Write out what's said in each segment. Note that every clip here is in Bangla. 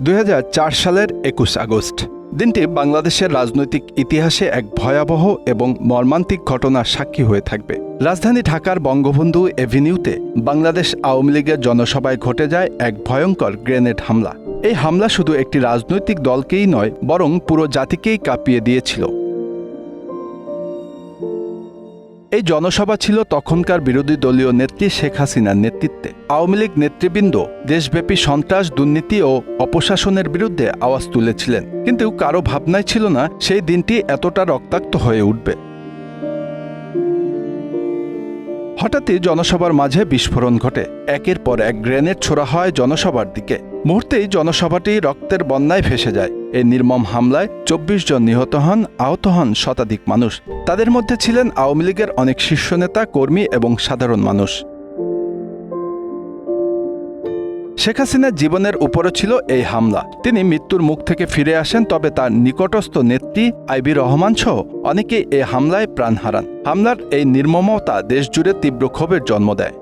2004 সালের 21 আগস্ট দিনটি বাংলাদেশের রাজনৈতিক ইতিহাসে এক ভয়াবহ এবং মর্মান্তিক ঘটনার সাক্ষী হয়ে থাকবে। রাজধানী ঢাকার বঙ্গবন্ধু এভিনিউতে বাংলাদেশ আওয়ামী লীগের জনসভায় ঘটে যায় এক ভয়ঙ্কর গ্রেনেড হামলা। এই হামলা শুধু একটি রাজনৈতিক দলকেই নয়, বরং পুরো জাতিকেই কাঁপিয়ে দিয়েছিল। এই জনসভা ছিল তখনকার বিরোধী দলীয় নেত্রী শেখ হাসিনার নেতৃত্বে। আওয়ামী লীগ নেতৃবৃন্দ দেশব্যাপী সন্ত্রাস, দুর্নীতি ও অপশাসনের বিরুদ্ধে আওয়াজ তুলেছিলেন, কিন্তু কারো ভাবনাই ছিল না সেই দিনটি এতটা রক্তাক্ত হয়ে উঠবে। হঠাৎই জনসভার মাঝে বিস্ফোরণ ঘটে। একের পর এক গ্রেনেড ছোড়া হয় জনসভার দিকে। মুহূর্তেই জনসভাটি রক্তের বন্যায় ভেসে যায়। এই নির্মম হামলায় 24 জন নিহত হন, আহত হন শতাধিক মানুষ। তাদের মধ্যে ছিলেন আওয়ামী লীগের অনেক শীর্ষ নেতা, কর্মী এবং সাধারণ মানুষ। শেখ হাসিনার জীবনের উপরও ছিল এই হামলা। তিনি মৃত্যুর মুখ থেকে ফিরে আসেন, তবে তার নিকটস্থ নেত্রী আইভি রহমান সহ অনেকেই এই হামলায় প্রাণ হারান। হামলার এই নির্মমতা দেশজুড়ে তীব্র ক্ষোভের জন্ম দেয়।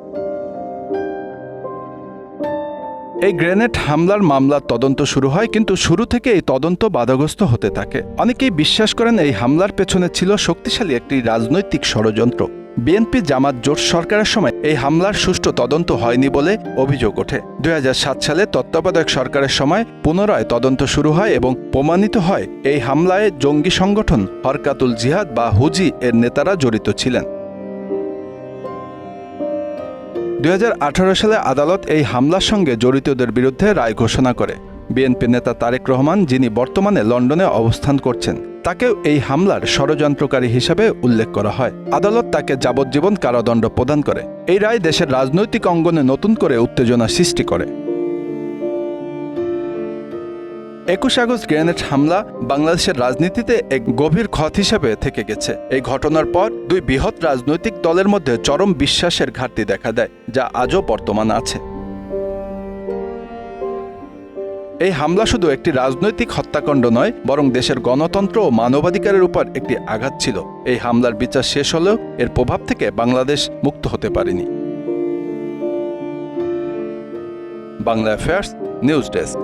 এই গ্রেনেড হামলার মামলার তদন্ত শুরু হয়, কিন্তু শুরু থেকে এই তদন্ত বাধাগ্রস্ত হতে থাকে। অনেকেই বিশ্বাস করেন এই হামলার পেছনে ছিল শক্তিশালী একটি রাজনৈতিক ষড়যন্ত্র। বিএনপি জামাত জোট সরকারের সময় এই হামলার সুষ্ঠু তদন্ত হয়নি বলে অভিযোগ ওঠে। 2007 সালে তত্ত্বাবধায়ক সরকারের সময় পুনরায় তদন্ত শুরু হয় এবং প্রমাণিত হয় এই হামলায় জঙ্গি সংগঠন হরকাতুল জিহাদ বা হুজি এর নেতারা জড়িত ছিলেন। 2018 সালে আদালত এই হামলার সঙ্গে জড়িতদের বিরুদ্ধে রায় ঘোষণা করে। বিএনপি নেতা তারেক রহমান, যিনি বর্তমানে লন্ডনে অবস্থান করছেন, তাকেও এই হামলার ষড়যন্ত্রকারী হিসেবে উল্লেখ করা হয়। আদালত তাকে যাবজ্জীবন কারাদণ্ড প্রদান করে। এই রায় দেশের রাজনৈতিক অঙ্গনে নতুন করে উত্তেজনা সৃষ্টি করে। 21 আগস্ট গ্রেনেড হামলা বাংলাদেশের রাজনীতিতে এক গভীর ক্ষত হিসেবে থেকে গেছে। এই ঘটনার পর দুই বৃহৎ রাজনৈতিক দলের মধ্যে চরম বিশ্বাসের ঘাটতি দেখা দেয়, যা আজও বর্তমান আছে। এই হামলা শুধু একটি রাজনৈতিক হত্যাকাণ্ড নয়, বরং দেশের গণতন্ত্র ও মানবাধিকারের উপর একটি আঘাত ছিল। এই হামলার বিচার শেষ হলেও এর প্রভাব থেকে বাংলাদেশ মুক্ত হতে পারেনি। Bangla affairs news desk.